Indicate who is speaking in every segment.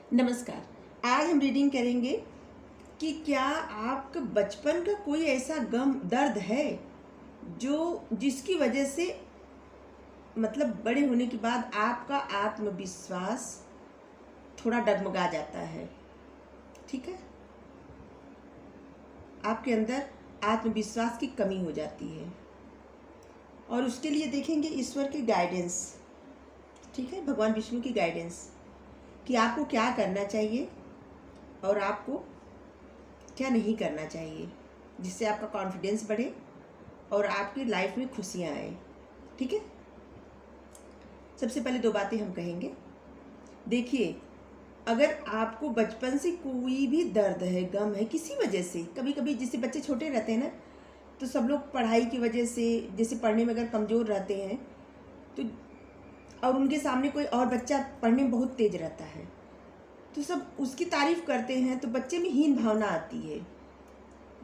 Speaker 1: नमस्कार। आज हम रीडिंग करेंगे कि क्या आपका बचपन का कोई ऐसा गम दर्द है जो जिसकी वजह से मतलब बड़े होने के बाद आपका आत्मविश्वास थोड़ा डगमगा जाता है। ठीक है, आपके अंदर आत्मविश्वास की कमी हो जाती है और उसके लिए देखेंगे ईश्वर की गाइडेंस। ठीक है, भगवान विष्णु की गाइडेंस कि आपको क्या करना चाहिए और आपको क्या नहीं करना चाहिए, जिससे आपका कॉन्फिडेंस बढ़े और आपकी लाइफ में खुशियाँ आए। ठीक है, सबसे पहले दो बातें हम कहेंगे। देखिए, अगर आपको बचपन से कोई भी दर्द है, गम है, किसी वजह से, कभी कभी जैसे बच्चे छोटे रहते हैं ना, तो सब लोग पढ़ाई की वजह से, जैसे पढ़ने में अगर कमज़ोर रहते हैं तो, और उनके सामने कोई और बच्चा पढ़ने में बहुत तेज रहता है तो सब उसकी तारीफ़ करते हैं, तो बच्चे में हीन भावना आती है।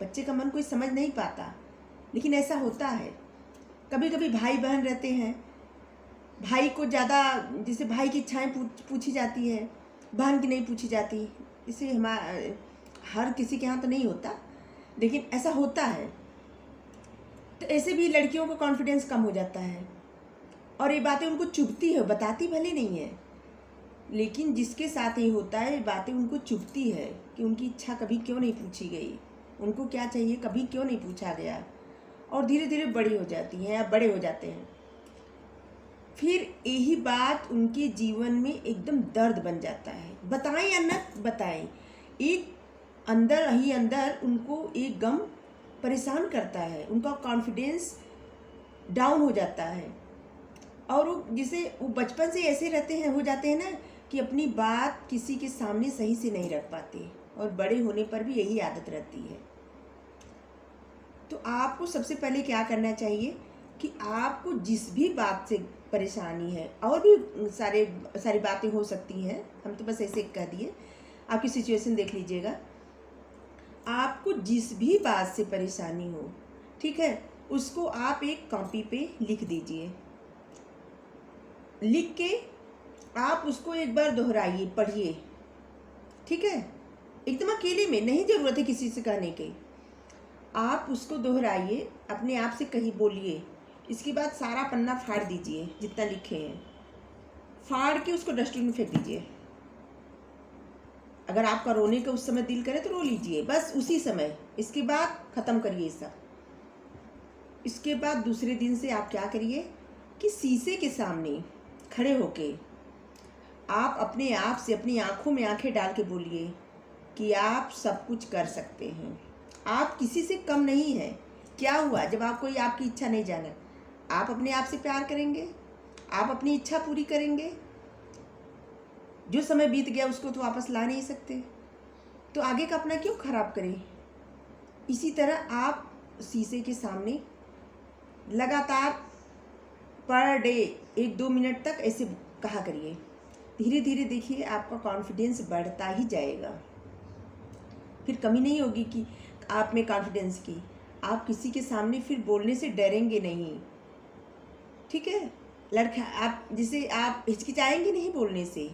Speaker 1: बच्चे का मन कोई समझ नहीं पाता, लेकिन ऐसा होता है। कभी कभी भाई बहन रहते हैं, भाई को ज़्यादा, जैसे भाई की इच्छाएं पूछी जाती है, बहन की नहीं पूछी जाती। इसे हर किसी के यहाँ तो नहीं होता, लेकिन ऐसा होता है। तो ऐसे भी लड़कियों का कॉन्फिडेंस कम हो जाता है और ये बातें उनको चुभती है, बताती भले नहीं है, लेकिन जिसके साथ ये होता है, ये बातें उनको चुभती है कि उनकी इच्छा कभी क्यों नहीं पूछी गई, उनको क्या चाहिए कभी क्यों नहीं पूछा गया, और धीरे धीरे बड़ी हो जाती हैं या बड़े हो जाते हैं। फिर यही बात उनके जीवन में एकदम दर्द बन जाता है। बताएं या न बताएं, एक अंदर ही अंदर उनको एक गम परेशान करता है, उनका कॉन्फिडेंस डाउन हो जाता है। और वो जिसे वो बचपन से ऐसे रहते हैं, हो जाते हैं ना, कि अपनी बात किसी के सामने सही से नहीं रख पाते, और बड़े होने पर भी यही आदत रहती है। तो आपको सबसे पहले क्या करना चाहिए कि आपको जिस भी बात से परेशानी है, और भी सारी बातें हो सकती हैं, हम तो बस ऐसे कह दिए, आपकी सिचुएशन देख लीजिएगा। आपको जिस भी बात से परेशानी हो, ठीक है, उसको आप एक कॉपी पे लिख दीजिए। लिख के आप उसको एक बार दोहराइए, पढ़िए। ठीक है, एकदम अकेले में, नहीं ज़रूरत है किसी से कहने की। आप उसको दोहराइए, अपने आप से कहीं बोलिए। इसके बाद सारा पन्ना फाड़ दीजिए, जितना लिखे हैं फाड़ के उसको डस्टबिन में फेंक दीजिए। अगर आपका रोने का उस समय दिल करे तो रो लीजिए, बस उसी समय। इसके बाद ख़त्म करिए सब। इसके बाद दूसरे दिन से आप क्या करिए कि शीशे के सामने खड़े होके आप अपने आप से, अपनी आँखों में आँखें डाल के बोलिए कि आप सब कुछ कर सकते हैं, आप किसी से कम नहीं हैं। क्या हुआ जब आप कोई आपकी इच्छा नहीं जाना, आप अपने आप से प्यार करेंगे, आप अपनी इच्छा पूरी करेंगे। जो समय बीत गया उसको तो वापस ला नहीं सकते, तो आगे का अपना क्यों खराब करें। इसी तरह आप शीशे के सामने लगातार पर डे 1-2 मिनट तक ऐसे कहा करिए। धीरे धीरे देखिए आपका कॉन्फिडेंस बढ़ता ही जाएगा। फिर कमी नहीं होगी कि आप में कॉन्फिडेंस की। आप किसी के सामने फिर बोलने से डरेंगे नहीं। ठीक है, लड़का आप जिसे आप हिचकिचाएंगे नहीं बोलने से,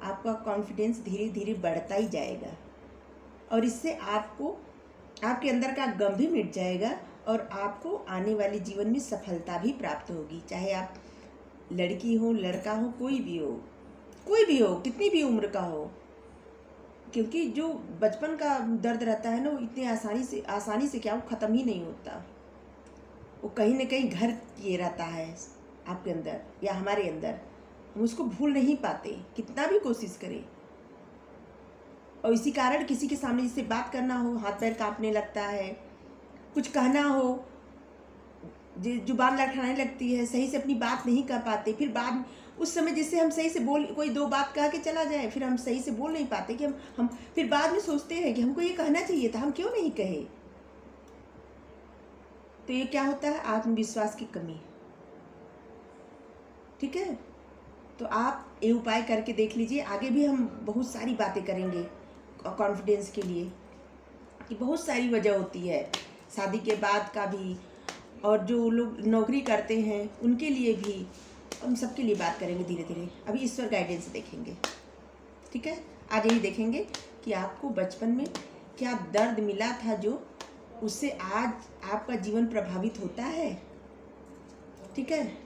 Speaker 1: आपका कॉन्फिडेंस धीरे धीरे बढ़ता ही जाएगा, और इससे आपको आपके अंदर का गम भी मिट जाएगा और आपको आने वाले जीवन में सफलता भी प्राप्त होगी। चाहे आप लड़की हो, लड़का हो, कोई भी हो, कितनी भी उम्र का हो। क्योंकि जो बचपन का दर्द रहता है ना, वो इतने आसानी से क्या, वो ख़त्म ही नहीं होता। वो कहीं ना कहीं घर किए रहता है आपके अंदर या हमारे अंदर। हम उसको भूल नहीं पाते, कितना भी कोशिश करें। और इसी कारण किसी के सामने जिससे बात करना हो, हाथ पैर कांपने लगता है, कुछ कहना हो, जुबान लड़खड़ाने लगती है, सही से अपनी बात नहीं कह पाते। फिर बाद उस समय जिससे हम सही से बोल, कोई 2 बात कह के चला जाए, फिर हम सही से बोल नहीं पाते कि हम फिर बाद में सोचते हैं कि हमको ये कहना चाहिए था, हम क्यों नहीं कहे। तो ये क्या होता है, आत्मविश्वास की कमी। ठीक है, तो आप ये उपाय करके देख लीजिए। आगे भी हम बहुत सारी बातें करेंगे कॉन्फिडेंस के लिए, कि बहुत सारी वजह होती है शादी के बाद का भी, और जो लोग नौकरी करते हैं उनके लिए भी, हम सबके लिए बात करेंगे धीरे धीरे। अभी ईश्वर गाइडेंस देखेंगे। ठीक है, आज यही देखेंगे कि आपको बचपन में क्या दर्द मिला था जो उससे आज आपका जीवन प्रभावित होता है, ठीक है,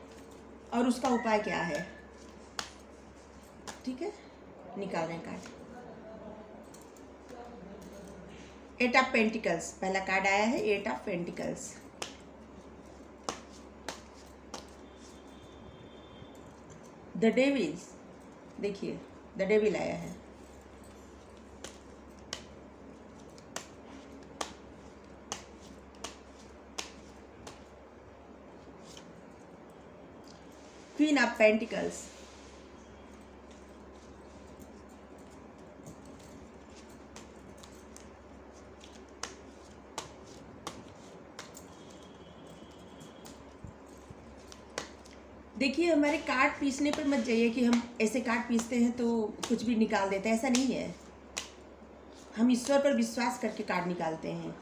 Speaker 1: और उसका उपाय क्या है। ठीक है, निकाल रहे हैं कार्ड। 8 ऑफ पेंटिकल्स पहला कार्ड आया है, 8 ऑफ पेंटिकल्स। द डेविल, देखिए द डेविल आया है। क्वीन ऑफ पेंटिकल्स, देखिए हमारे कार्ड पीसने पर मत जाइए कि हम ऐसे कार्ड पीसते हैं तो कुछ भी निकाल देते हैं, ऐसा नहीं है। हम ईश्वर पर विश्वास करके कार्ड निकालते हैं,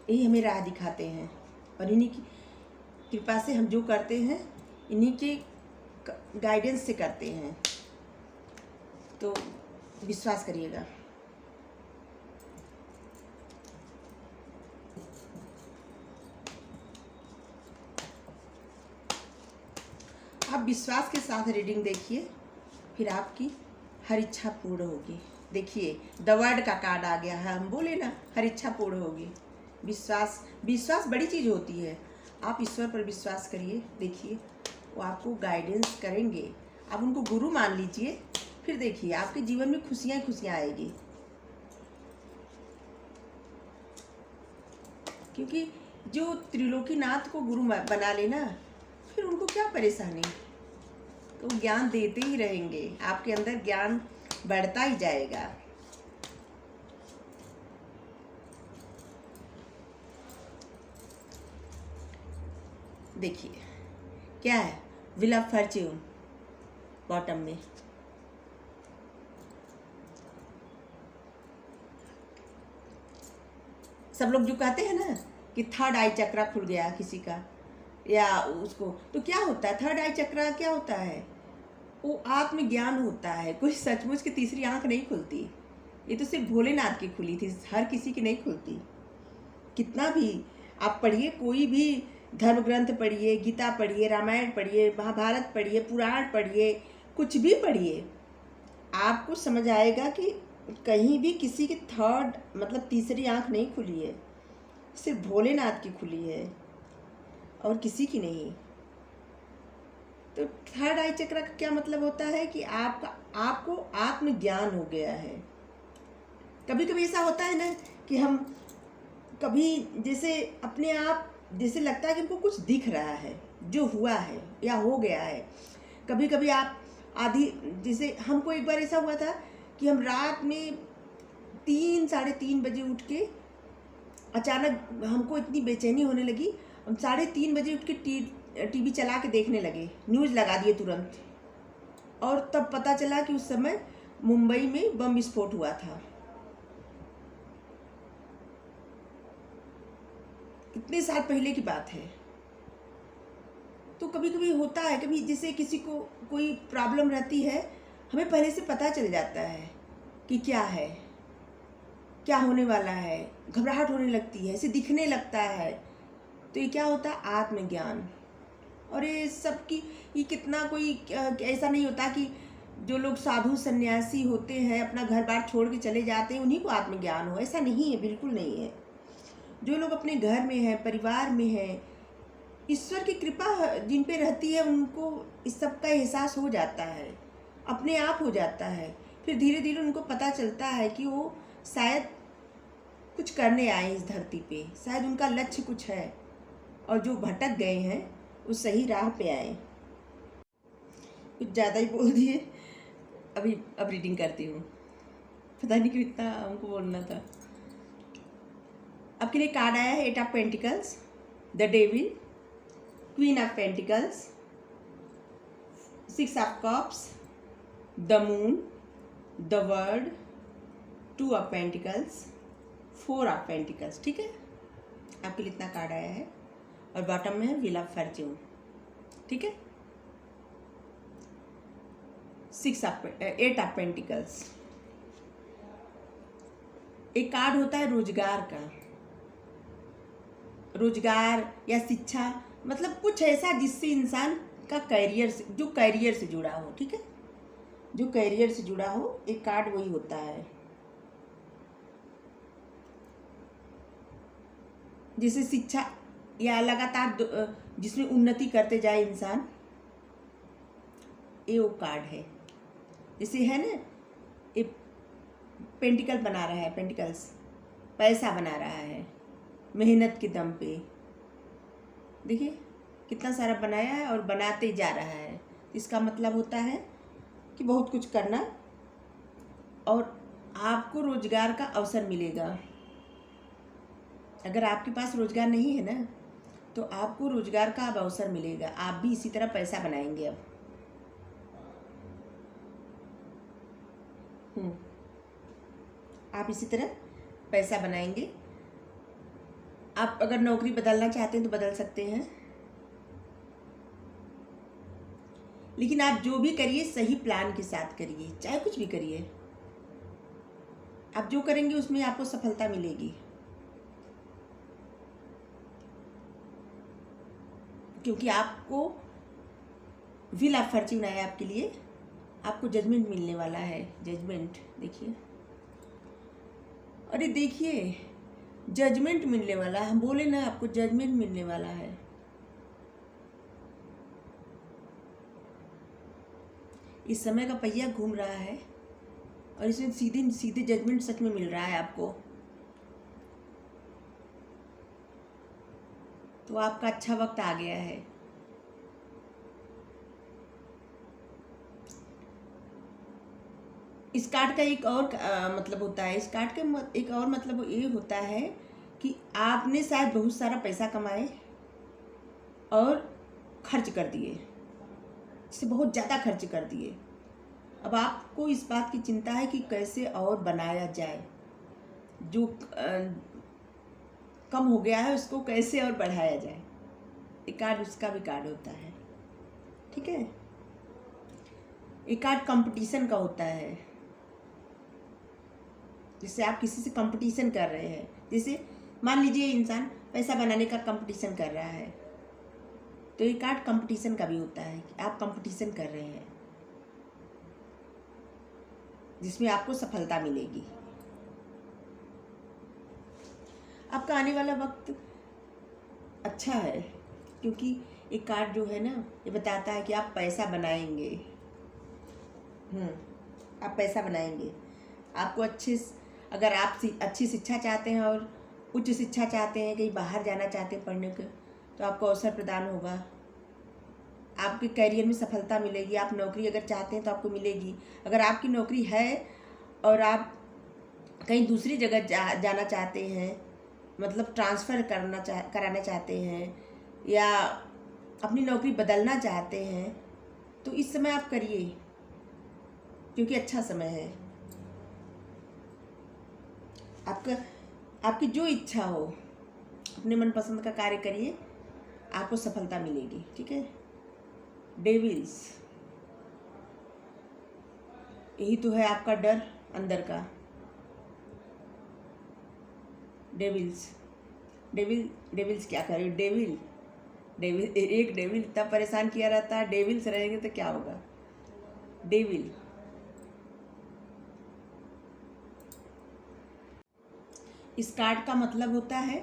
Speaker 1: यही हमें राह दिखाते हैं, और इन्हीं की कृपा से हम जो करते हैं इन्हीं के गाइडेंस से करते हैं, तो विश्वास करिएगा। आप विश्वास के साथ रीडिंग देखिए, फिर आपकी हर इच्छा पूर्ण होगी। देखिए द वर्ड का कार्ड आ गया है, हम बोले ना हर इच्छा पूर्ण होगी। विश्वास बड़ी चीज़ होती है। आप ईश्वर पर विश्वास करिए, देखिए वो आपको गाइडेंस करेंगे। आप उनको गुरु मान लीजिए, फिर देखिए आपके जीवन में खुशियाँ खुशियाँ आएगी। क्योंकि जो त्रिलोकीनाथ को गुरु बना लेना, फिर उनको क्या परेशानी, तो ज्ञान देते ही रहेंगे, आपके अंदर ज्ञान बढ़ता ही जाएगा। देखिए क्या है, व्हील ऑफ फॉर्च्यून बॉटम में, सब लोग जो कहते हैं ना कि थर्ड आई चक्रा खुल गया किसी का या उसको, तो क्या होता है थर्ड आई चक्रा, क्या होता है, वो आत्मज्ञान होता है। कोई सचमुच की तीसरी आंख नहीं खुलती, ये तो सिर्फ भोलेनाथ की खुली थी, हर किसी की नहीं खुलती। कितना भी आप पढ़िए, कोई भी धर्म ग्रंथ पढ़िए, गीता पढ़िए, रामायण पढ़िए, महाभारत पढ़िए, पुराण पढ़िए, कुछ भी पढ़िए, आपको समझ आएगा कि कहीं भी किसी की थर्ड मतलब तीसरी आंख नहीं खुली है, सिर्फ भोलेनाथ की खुली है और किसी की नहीं। तो थर्ड आई चक्र का क्या मतलब होता है कि आपको आत्मज्ञान हो गया है। कभी कभी ऐसा होता है ना कि हम कभी जैसे अपने आप जैसे लगता है कि हमको कुछ दिख रहा है जो हुआ है या हो गया है। कभी कभी आप आधी, जैसे हमको एक बार ऐसा हुआ था कि हम रात में 3-3:30 बजे उठ के, अचानक हमको इतनी बेचैनी होने लगी, हम 3:30 बजे उठ के टीवी चला के देखने लगे, न्यूज़ लगा दिए तुरंत, और तब पता चला कि उस समय मुंबई में बम विस्फोट हुआ था। कितने साल पहले की बात है। तो कभी कभी होता है, कभी जैसे किसी को कोई प्रॉब्लम रहती है, हमें पहले से पता चल जाता है कि क्या है, क्या होने वाला है, घबराहट होने लगती है, इसे दिखने लगता है। तो ये क्या होता है, आत्मज्ञान। और ये सब की ये कितना कोई ऐसा नहीं होता कि जो लोग साधु सन्यासी होते हैं अपना घर बार छोड़ के चले जाते हैं उन्हीं को आत्मज्ञान हो, ऐसा नहीं है, बिल्कुल नहीं है। जो लोग अपने घर में हैं, परिवार में हैं, ईश्वर की कृपा जिन पे रहती है, उनको इस सब का एहसास हो जाता है, अपने आप हो जाता है। फिर धीरे धीरे उनको पता चलता है कि वो शायद कुछ करने आए इस धरती पे, शायद उनका लक्ष्य कुछ है, और जो भटक गए हैं वो सही राह पे आए। कुछ ज़्यादा ही बोल दिए, अब रीडिंग करती हूँ, पता नहीं क्यों इतना हमको बोलना था। आपके लिए कार्ड आया है 8 of pentacles, the devil, queen of pentacles, 6 of cups, the moon, the world, 2 of pentacles, 4 of pentacles. ठीक है, आपके लिए इतना कार्ड आया है, और बॉटम में है व्हील ऑफ फॉर्च्यून। ठीक है, एट ऑफ पेंटिकल्स। एक कार्ड होता है रोजगार का, रोजगार या शिक्षा, मतलब कुछ ऐसा जिससे इंसान का कैरियर से, जो कैरियर से जुड़ा हो, ठीक है, जो कैरियर से जुड़ा हो, एक कार्ड वही होता है। जैसे शिक्षा या लगातार जिसमें उन्नति करते जाए इंसान, ये वो कार्ड है। जैसे है ना, ये पेंटिकल बना रहा है, पेंटिकल्स पैसा बना रहा है मेहनत के दम पे। देखिए कितना सारा बनाया है और बनाते जा रहा है। इसका मतलब होता है कि बहुत कुछ करना, और आपको रोजगार का अवसर मिलेगा। अगर आपके पास रोजगार नहीं है ना, तो आपको रोजगार का अब अवसर मिलेगा। आप भी इसी तरह पैसा बनाएंगे अब। आप इसी तरह पैसा बनाएंगे। आप अगर नौकरी बदलना चाहते हैं तो बदल सकते हैं, लेकिन आप जो भी करिए सही प्लान के साथ करिए। चाहे कुछ भी करिए, आप जो करेंगे उसमें आपको सफलता मिलेगी, क्योंकि आपको व्हील ऑफ फॉर्च्यून है आपके लिए। आपको जजमेंट मिलने वाला है, जजमेंट। देखिए, अरे देखिए, जजमेंट मिलने वाला है। हम बोले ना, आपको जजमेंट मिलने वाला है। इस समय का पहिया घूम रहा है और इसमें सीधे सीधे जजमेंट सच में मिल रहा है आपको। तो आपका अच्छा वक्त आ गया है। इस कार्ड का एक और मतलब होता है, इस कार्ड का एक और मतलब ये होता है कि आपने शायद बहुत सारा पैसा कमाए और खर्च कर दिए, इससे बहुत ज़्यादा खर्च कर दिए। अब आपको इस बात की चिंता है कि कैसे और बनाया जाए, जो कम हो गया है उसको कैसे और बढ़ाया जाए। एक कार्ड उसका भी कार्ड होता है, ठीक है। एक कार्ड कंपटीशन का होता है, जिससे आप किसी से कंपटीशन कर रहे हैं। जैसे मान लीजिए इंसान पैसा बनाने का कंपटीशन कर रहा है, तो ये कार्ड कंपटीशन का भी होता है कि आप कंपटीशन कर रहे हैं, जिसमें आपको सफलता मिलेगी। आपका आने वाला वक्त अच्छा है, क्योंकि एक कार्ड जो है ना, ये बताता है कि आप पैसा बनाएंगे। आप पैसा बनाएंगे। आपको अगर आप अच्छी शिक्षा चाहते हैं और उच्च शिक्षा चाहते हैं, कहीं बाहर जाना चाहते हैं पढ़ने के, तो आपको अवसर प्रदान होगा। आपके करियर में सफलता मिलेगी। आप नौकरी अगर चाहते हैं तो आपको मिलेगी। अगर आपकी नौकरी है और आप कहीं दूसरी जगह जाना चाहते हैं, मतलब ट्रांसफ़र कराना चाहते हैं, या अपनी नौकरी बदलना चाहते हैं, तो इस समय आप करिए, क्योंकि अच्छा समय है। आपकी जो इच्छा हो, अपने मनपसंद का कार्य करिए, आपको सफलता मिलेगी, ठीक है। डेविल्स, यही तो है आपका डर अंदर का। डेविल्स क्या करे। डेविल एक डेविल इतना परेशान किया रहता है। डेविल्स रहेंगे तो क्या होगा। डेविल, इस कार्ड का मतलब होता है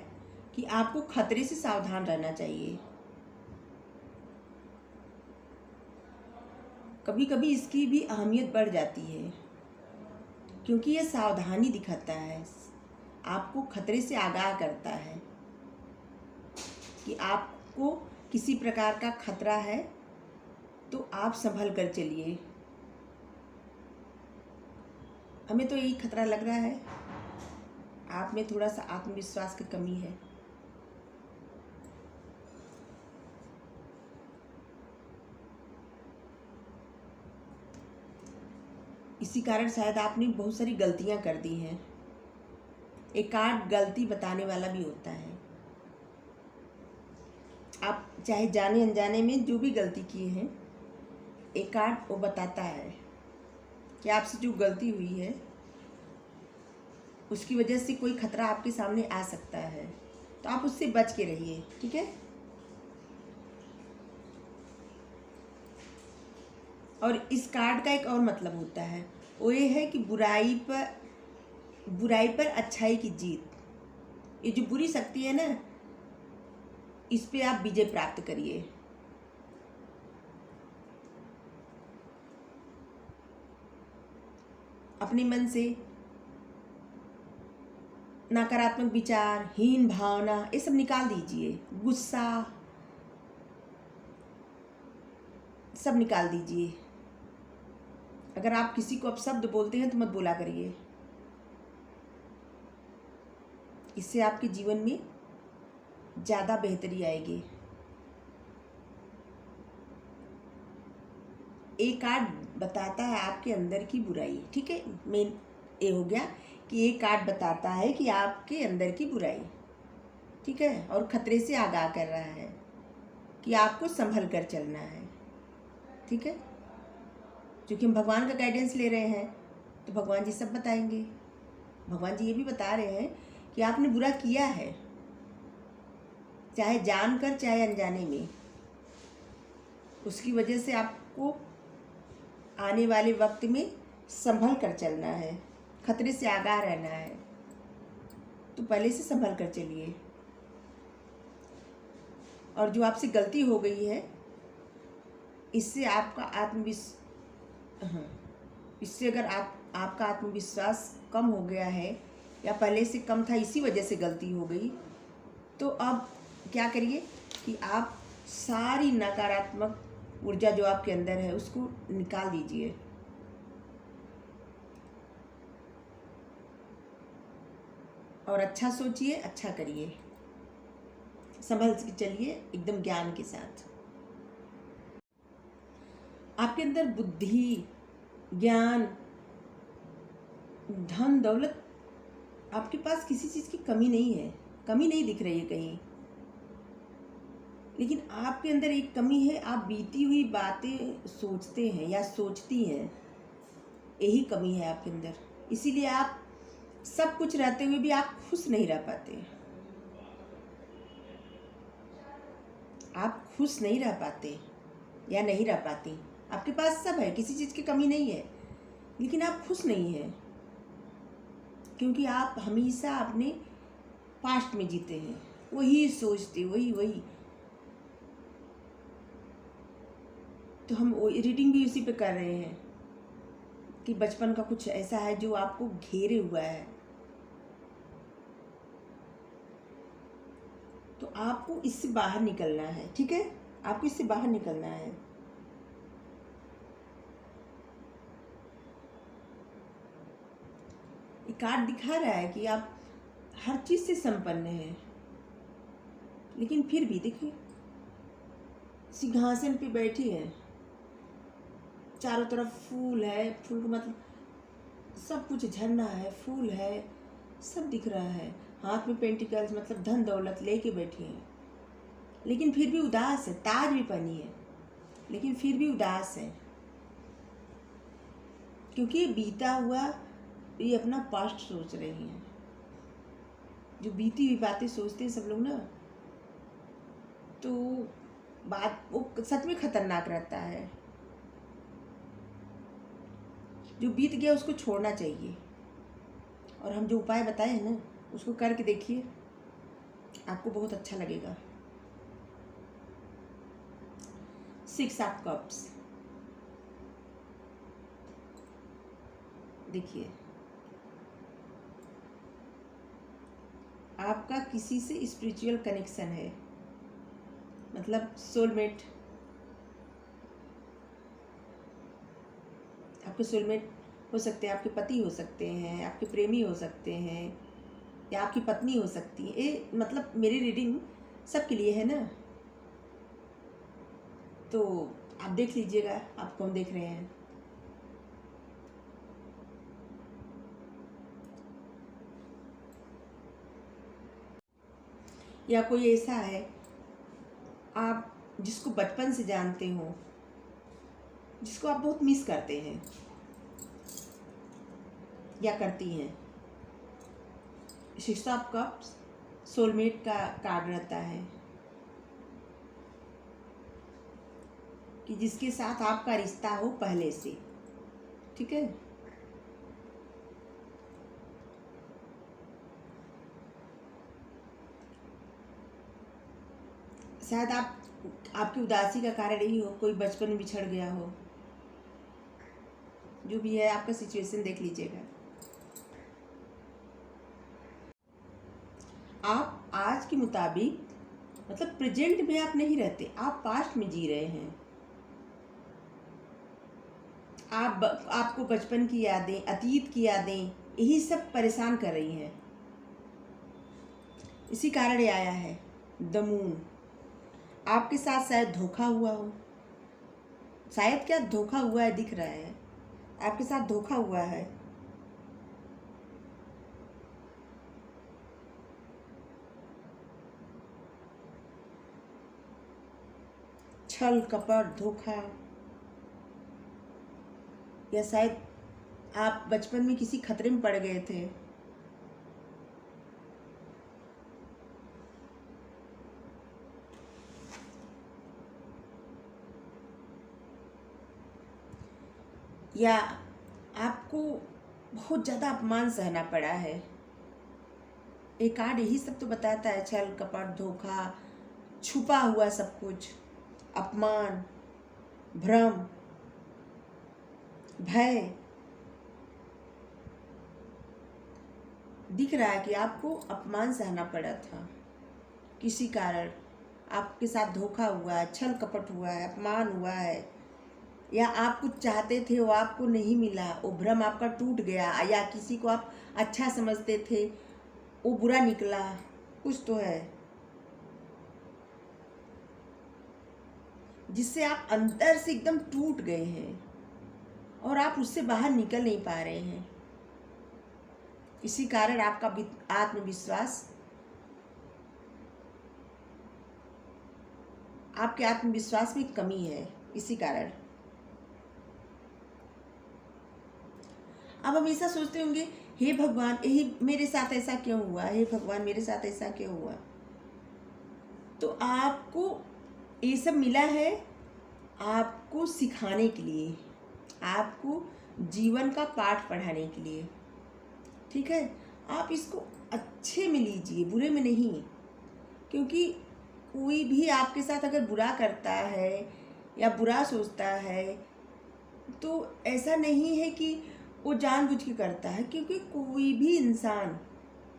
Speaker 1: कि आपको खतरे से सावधान रहना चाहिए। कभी कभी इसकी भी अहमियत बढ़ जाती है, क्योंकि ये सावधानी दिखाता है, आपको खतरे से आगाह करता है कि आपको किसी प्रकार का खतरा है, तो आप संभल कर चलिए। हमें तो यही खतरा लग रहा है, आप में थोड़ा सा आत्मविश्वास की कमी है। इसी कारण शायद आपने बहुत सारी गलतियां कर दी हैं। एक कार्ड गलती बताने वाला भी होता है। आप चाहे जाने अनजाने में जो भी गलती किए हैं, एक कार्ड वो बताता है कि आपसे जो गलती हुई है उसकी वजह से कोई खतरा आपके सामने आ सकता है, तो आप उससे बच के रहिए, ठीक है। और इस कार्ड का एक और मतलब होता है, वो ये है कि बुराई पर अच्छाई की जीत। ये जो बुरी शक्ति है ना, इस पे आप विजय प्राप्त करिए। अपने मन से नकारात्मक विचार, हीन भावना, ये सब निकाल दीजिए। गुस्सा सब निकाल दीजिए। अगर आप किसी को अपशब्द बोलते हैं तो मत बोला करिए। इससे आपके जीवन में ज़्यादा बेहतरी आएगी। एक कार्ड बताता है आपके अंदर की बुराई, ठीक है। मेन ये हो गया कि एक कार्ड बताता है कि आपके अंदर की बुराई, ठीक है, और खतरे से आगाह कर रहा है कि आपको संभल कर चलना है, ठीक है। क्योंकि हम भगवान का गाइडेंस ले रहे हैं तो भगवान जी सब बताएंगे। भगवान जी ये भी बता रहे हैं कि आपने बुरा किया है, चाहे जानकर चाहे अनजाने में, उसकी वजह से आपको आने वाले वक्त में संभल कर चलना है, खतरे से आगाह रहना है। तो पहले से संभल कर चलिए। और जो आपसे गलती हो गई है, इससे आपका इससे अगर आपका आत्मविश्वास कम हो गया है या पहले से कम था, इसी वजह से गलती हो गई, तो अब क्या करिए कि आप सारी नकारात्मक ऊर्जा जो आपके अंदर है उसको निकाल दीजिए। और अच्छा सोचिए, अच्छा करिए, संभल के चलिए एकदम ज्ञान के साथ। आपके अंदर बुद्धि, ज्ञान, धन दौलत, आपके पास किसी चीज़ की कमी नहीं है, कमी नहीं दिख रही है कहीं। लेकिन आपके अंदर एक कमी है, आप बीती हुई बातें सोचते हैं या सोचती हैं, यही कमी है आपके अंदर। इसीलिए आप सब कुछ रहते हुए भी आप खुश नहीं रह पाते। आप खुश नहीं रह पाते या नहीं रह पाती। आपके पास सब है, किसी चीज़ की कमी नहीं है, लेकिन आप खुश नहीं हैं, क्योंकि आप हमेशा अपने पास्ट में जीते हैं, वही सोचते, वही। तो हम रीडिंग भी उसी पे कर रहे हैं कि बचपन का कुछ ऐसा है जो आपको घेरे हुआ है। तो आपको इससे बाहर निकलना है, ठीक है, आपको इससे बाहर निकलना है। ये कार्ड दिखा रहा है कि आप हर चीज़ से संपन्न हैं, लेकिन फिर भी देखिए सिंहासन पे बैठी है, चारों तरफ फूल है, फूल का मतलब सब कुछ, झरना है, फूल है, सब दिख रहा है, हाथ में पेंटिकल्स मतलब धन दौलत लेके बैठी हैं, लेकिन फिर भी उदास है। ताज भी पहनी है लेकिन फिर भी उदास है, क्योंकि ये बीता हुआ, ये अपना पास्ट सोच रही हैं। जो बीती हुई बातें सोचते हैं सब लोग ना, तो बात वो सच में खतरनाक रहता है। जो बीत गया उसको छोड़ना चाहिए, और हम जो उपाय बताए हैं ना उसको करके देखिए, आपको बहुत अच्छा लगेगा। 6 ऑफ कप्स देखिए, आपका किसी से स्पिरिचुअल कनेक्शन है, मतलब सोलमेट। आपके सोलमेट हो सकते हैं, आपके पति हो सकते हैं, आपके प्रेमी हो सकते हैं, या आपकी पत्नी हो सकती है। ये मतलब मेरी रीडिंग सबके लिए है ना, तो आप देख लीजिएगा आप कौन देख रहे हैं। या कोई ऐसा है आप जिसको बचपन से जानते हो, जिसको आप बहुत मिस करते हैं, या करती हैं। सिक्स ऑफ कप्स सोलमेट का कार्ड रहता है कि जिसके साथ आपका रिश्ता हो पहले से, ठीक है। शायद आपकी उदासी का कारण यही हो, कोई बचपन में बिछड़ गया हो, जो भी है आपका सिचुएशन देख लीजिएगा। आप आज के मुताबिक मतलब प्रेजेंट में आप नहीं रहते, आप पास्ट में जी रहे हैं। आपको बचपन की यादें, अतीत की यादें, यही सब परेशान कर रही हैं। इसी कारण ये आया है द मून। आपके साथ शायद धोखा हुआ हो, शायद क्या धोखा हुआ है, दिख रहा है आपके साथ धोखा हुआ है। छल कपट धोखा, या शायद आप बचपन में किसी खतरे में पड़ गए थे। या आपको बहुत ज़्यादा अपमान सहना पड़ा है। एक कार्ड यही सब तो बताता है, छल कपट धोखा, छुपा हुआ सब कुछ, अपमान, भ्रम, भय। दिख रहा है कि आपको अपमान सहना पड़ा था, किसी कारण आपके साथ धोखा हुआ है, छल कपट हुआ है, अपमान हुआ है, या आप कुछ चाहते थे वो आपको नहीं मिला, वो भ्रम आपका टूट गया, या किसी को आप अच्छा समझते थे वो बुरा निकला, कुछ तो है जिससे आप अंदर से एकदम टूट गए हैं और आप उससे बाहर निकल नहीं पा रहे हैं। इसी कारण आपका आत्मविश्वास, आपके आत्मविश्वास में कमी है। इसी कारण आप हमेशा सोचते होंगे, हे भगवान यही मेरे साथ ऐसा क्यों हुआ, हे भगवान मेरे साथ ऐसा क्यों हुआ। तो आपको ये सब मिला है आपको सिखाने के लिए, आपको जीवन का पाठ पढ़ाने के लिए, ठीक है। आप इसको अच्छे में लीजिए, बुरे में नहीं। क्योंकि कोई भी आपके साथ अगर बुरा करता है या बुरा सोचता है तो ऐसा नहीं है कि वो जानबूझ के करता है, क्योंकि कोई भी इंसान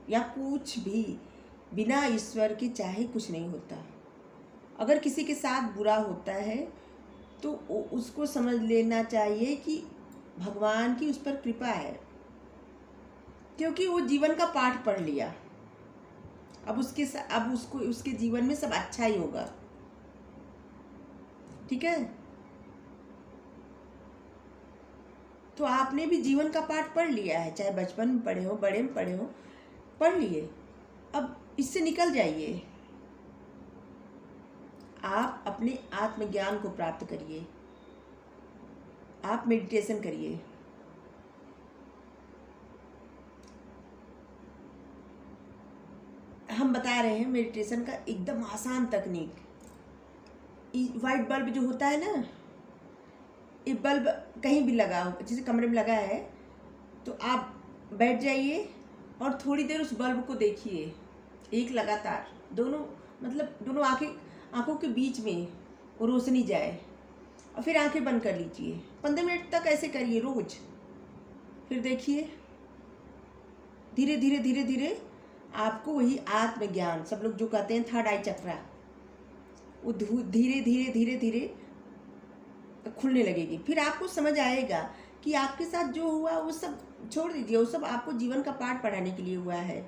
Speaker 1: या कुछ भी बिना ईश्वर के चाहे कुछ नहीं होता। अगर किसी के साथ बुरा होता है तो उसको समझ लेना चाहिए कि भगवान की उस पर कृपा है, क्योंकि वो जीवन का पाठ पढ़ लिया। अब उसके जीवन में सब अच्छा ही होगा, ठीक है। तो आपने भी जीवन का पाठ पढ़ लिया है, चाहे बचपन में पढ़े हो, बड़े में पढ़े हो, पढ़ लिए। अब इससे निकल जाइए। आप अपने आत्मज्ञान को प्राप्त करिए, आप मेडिटेशन करिए। हम बता रहे हैं मेडिटेशन का एकदम आसान तकनीक। वाइट बल्ब जो होता है ना, ये बल्ब कहीं भी लगा हो, जैसे कमरे में लगा है, तो आप बैठ जाइए और थोड़ी देर उस बल्ब को देखिए, एक लगातार, दोनों आँखों के बीच में वो रोशनी जाए, और फिर आंखें बंद कर लीजिए। 15 मिनट तक ऐसे करिए रोज। फिर देखिए धीरे धीरे धीरे धीरे आपको वही आत्मज्ञान, सब लोग जो कहते हैं थर्ड आई चक्रा, वो धीरे धीरे धीरे धीरे खुलने लगेगी। फिर आपको समझ आएगा कि आपके साथ जो हुआ वो सब छोड़ दीजिए, वो सब आपको जीवन का पाठ पढ़ाने के लिए हुआ है,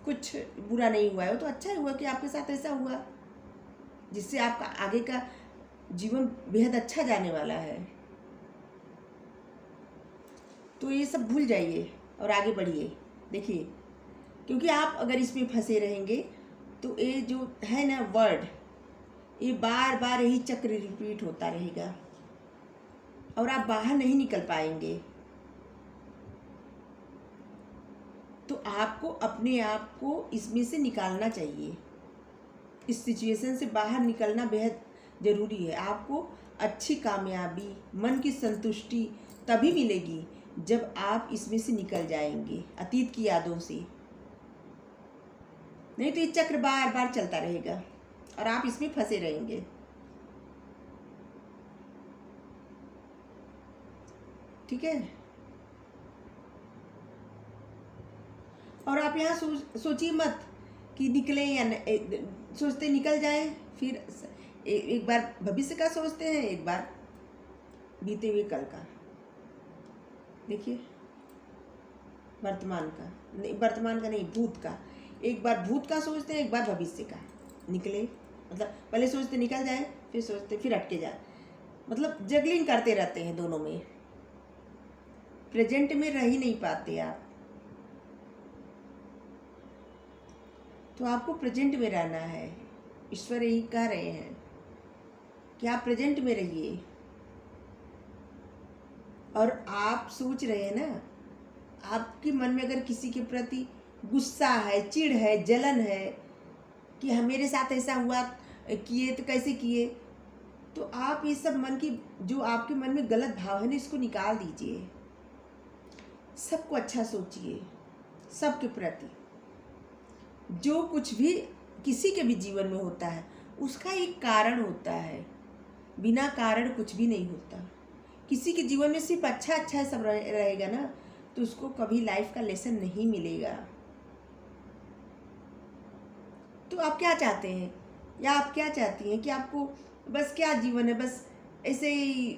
Speaker 1: कुछ बुरा नहीं हुआ है। वो तो अच्छा ही हुआ कि आपके साथ ऐसा हुआ, जिससे आपका आगे का जीवन बेहद अच्छा जाने वाला है। तो ये सब भूल जाइए और आगे बढ़िए। देखिए, क्योंकि आप अगर इसमें फंसे रहेंगे तो ये जो है ना वर्ड, ये बार बार यही चक्र रिपीट होता रहेगा और आप बाहर नहीं निकल पाएंगे। आपको अपने आप को इसमें से निकालना चाहिए। इस सिचुएशन से बाहर निकलना बेहद ज़रूरी है। आपको अच्छी कामयाबी, मन की संतुष्टि तभी मिलेगी जब आप इसमें से निकल जाएंगे, अतीत की यादों से। नहीं तो ये चक्र बार बार चलता रहेगा और आप इसमें फंसे रहेंगे। ठीक है। और आप यहाँ सोचिए मत कि निकले या सोचते निकल जाए, फिर एक बार भविष्य का सोचते हैं, एक बार बीते हुए कल का। देखिए, वर्तमान का नहीं, भूत का। एक बार भूत का सोचते हैं, एक बार भविष्य का। निकले मतलब पहले सोचते निकल जाए, फिर सोचते फिर अटके जाए, मतलब जगलिंग करते रहते हैं दोनों में। प्रेजेंट में रह ही नहीं पाते आप। तो आपको प्रेजेंट में रहना है। ईश्वर यही कह रहे हैं कि आप प्रेजेंट में रहिए। और आप सोच रहे हैं ना, आपके मन में अगर किसी के प्रति गुस्सा है, चिढ़ है, जलन है कि मेरे साथ ऐसा हुआ, किए तो कैसे किए, तो आप ये सब मन की जो आपके मन में गलत भाव है ना, इसको निकाल दीजिए। सबको अच्छा सोचिए, सबके प्रति। जो कुछ भी किसी के भी जीवन में होता है उसका एक कारण होता है, बिना कारण कुछ भी नहीं होता। किसी के जीवन में सिर्फ अच्छा सब रहेगा ना, तो उसको कभी लाइफ का लेसन नहीं मिलेगा। तो आप क्या चाहते हैं, या आप क्या चाहती हैं कि आपको बस क्या जीवन है, बस ऐसे ही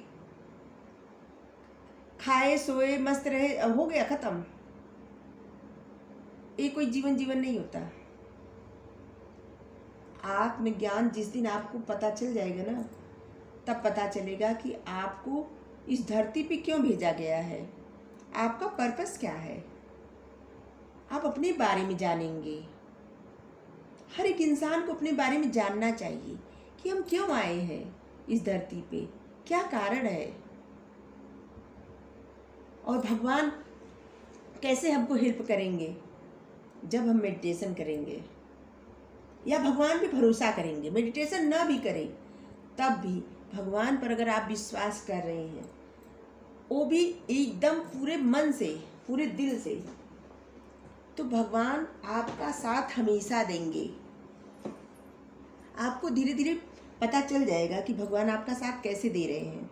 Speaker 1: खाए सोए मस्त रहे, हो गया खत्म? ये कोई जीवन नहीं होता। आत्मज्ञान जिस दिन आपको पता चल जाएगा ना, तब पता चलेगा कि आपको इस धरती पे क्यों भेजा गया है, आपका पर्पस क्या है। आप अपने बारे में जानेंगे। हर एक इंसान को अपने बारे में जानना चाहिए कि हम क्यों आए हैं इस धरती पे, क्या कारण है, और भगवान कैसे हमको हेल्प करेंगे। जब हम मेडिटेशन करेंगे या भगवान पे भरोसा करेंगे, मेडिटेशन ना भी करें तब भी भगवान पर अगर आप विश्वास कर रहे हैं, वो भी एकदम पूरे मन से, पूरे दिल से, तो भगवान आपका साथ हमेशा देंगे। आपको धीरे धीरे पता चल जाएगा कि भगवान आपका साथ कैसे दे रहे हैं।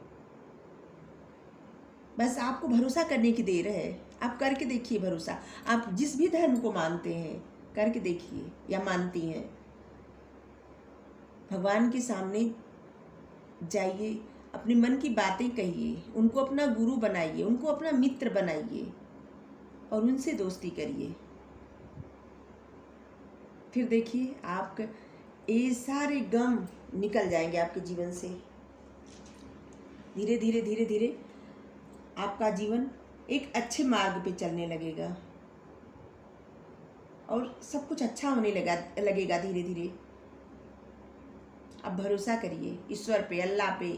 Speaker 1: बस आपको भरोसा करने की देर है। आप करके देखिए भरोसा। आप जिस भी धर्म को मानते हैं करके देखिए, या मानती हैं, भगवान के सामने जाइए, अपने मन की बातें कहिए, उनको अपना गुरु बनाइए, उनको अपना मित्र बनाइए और उनसे दोस्ती करिए। फिर देखिए आपके ये सारे गम निकल जाएंगे आपके जीवन से। धीरे धीरे धीरे धीरे आपका जीवन एक अच्छे मार्ग पे चलने लगेगा और सब कुछ अच्छा होने लगेगा धीरे धीरे। आप भरोसा करिए ईश्वर पे, अल्लाह पे,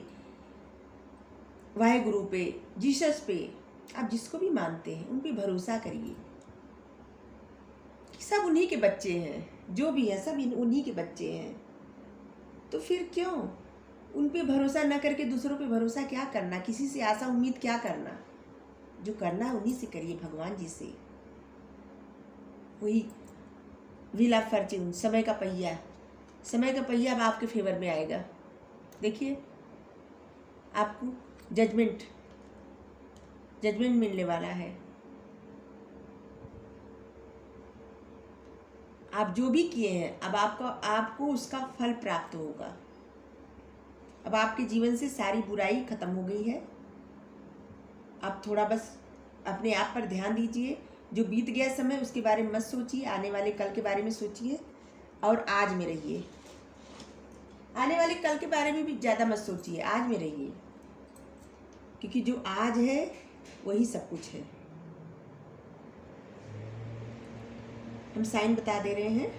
Speaker 1: वाहेगुरु पे, जीसस पे, आप जिसको भी मानते हैं उन पे भरोसा करिए। सब उन्हीं के बच्चे हैं, जो भी हैं सब उन्हीं के बच्चे हैं। तो फिर क्यों उन पे भरोसा न करके दूसरों पे भरोसा क्या करना, किसी से आशा उम्मीद क्या करना। जो करना है उन्हीं से करिए, भगवान जी से। वही व्हील ऑफ फॉर्च्यून, समय का पहिया अब आपके फेवर में आएगा। देखिए आपको जजमेंट मिलने वाला है। आप जो भी किए हैं अब आपको उसका फल प्राप्त होगा। अब आपके जीवन से सारी बुराई खत्म हो गई है। आप थोड़ा बस अपने आप पर ध्यान दीजिए। जो बीत गया समय उसके बारे में मत सोचिए, आने वाले कल के बारे में सोचिए और आज में रहिए। आने वाले कल के बारे में भी ज़्यादा मत सोचिए, आज में रहिए, क्योंकि जो आज है वही सब कुछ है। हम साइन बता दे रहे हैं।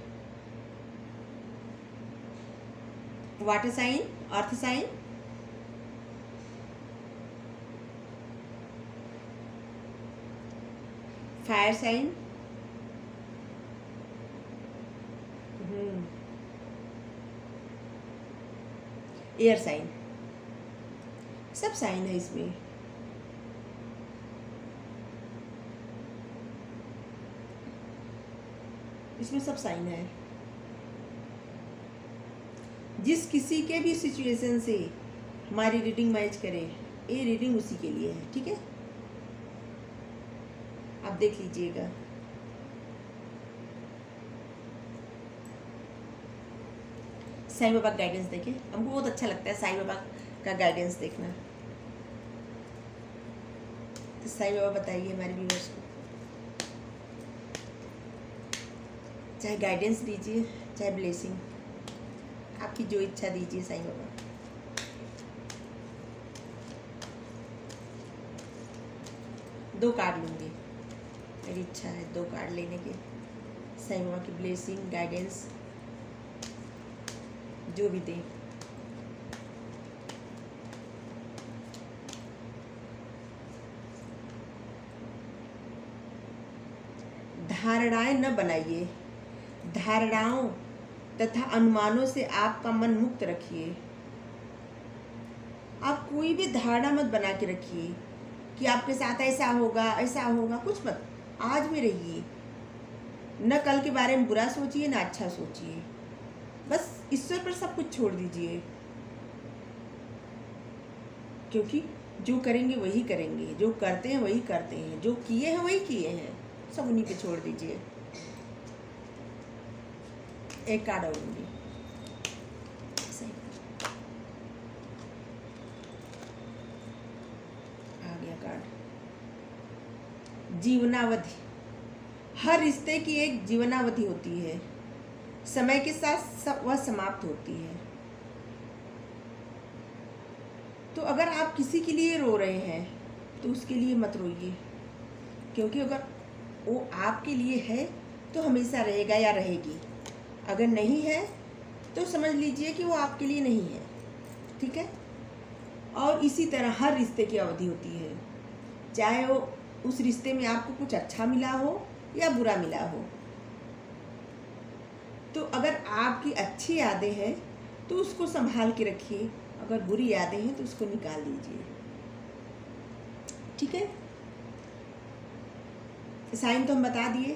Speaker 1: Water sign, earth sign, fire sign, air sign, सब साइन है इसमें। इसमें सब साइन है। जिस किसी के भी सिचुएशन से हमारी रीडिंग मैच करे, ये रीडिंग उसी के लिए है, ठीक है। आप देख लीजिएगा। साईं बाबा का गाइडेंस देखिए, हमको बहुत अच्छा लगता है साईं बाबा का गाइडेंस देखना। तो साईं बाबा बताइए हमारे व्यूअर्स को, चाहे गाइडेंस दीजिए चाहे ब्लेसिंग, आपकी जो इच्छा दीजिए साईं बाबा। दो कार्ड लूँगी, मेरी इच्छा है 2 कार्ड लेने की। साईं बाबा की ब्लेसिंग गाइडेंस जो भी दे। धारणाएं न बनाइए, धारणाओं तथा अनुमानों से आपका मन मुक्त रखिए। आप कोई भी धारणा मत बना के रखिए कि आपके साथ ऐसा होगा कुछ मत। आज में रहिए, न कल के बारे में बुरा सोचिए न अच्छा सोचिए, बस ईश्वर पर सब कुछ छोड़ दीजिए। क्योंकि जो करेंगे वही करेंगे, जो करते हैं वही करते हैं, जो किए हैं वही किए हैं, सब उन्हीं पे छोड़ दीजिए। एक कार्ड और लूंगी, आ गया कार्ड। जीवनावधि, हर रिश्ते की एक जीवनावधि होती है, समय के साथ वह समाप्त होती है। तो अगर आप किसी के लिए रो रहे हैं तो उसके लिए मत रोइए, क्योंकि अगर वो आपके लिए है तो हमेशा रहेगा या रहेगी। अगर नहीं है तो समझ लीजिए कि वो आपके लिए नहीं है, ठीक है। और इसी तरह हर रिश्ते की अवधि होती है, चाहे वो उस रिश्ते में आपको कुछ अच्छा मिला हो या बुरा मिला हो। तो अगर आपकी अच्छी यादें हैं तो उसको संभाल के रखिए, अगर बुरी यादें हैं तो उसको निकाल दीजिए, ठीक है। साइन तो हम बता दिए,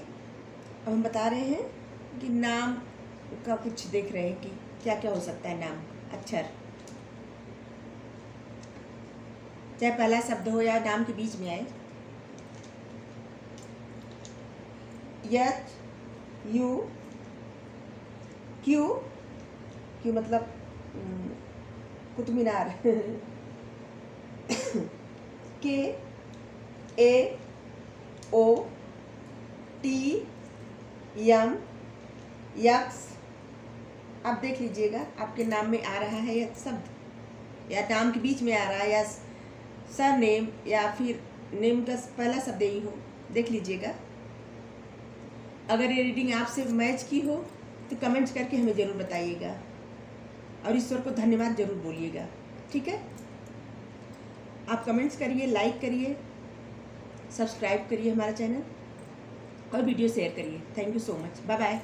Speaker 1: अब हम बता रहे हैं कि नाम का कुछ देख रहे हैं कि क्या क्या हो सकता है नाम, अक्षर, चाहे पहला शब्द हो या नाम के बीच में आए। एच यू क्यू, क्यू मतलब कुतुब मीनार के ए ओ टी एम यक्स। आप देख लीजिएगा आपके नाम में आ रहा है यह शब्द, या नाम के बीच में आ रहा है, या सर नेम, या फिर नेम का पहला शब्द यही हो, देख लीजिएगा। अगर ये रीडिंग आपसे मैच की हो तो कमेंट्स करके हमें ज़रूर बताइएगा, और ईश्वर को धन्यवाद जरूर बोलिएगा, ठीक है। आप कमेंट्स करिए, लाइक करिए, सब्सक्राइब करिए हमारा चैनल, और वीडियो शेयर करिए। Thank you so much, bye bye.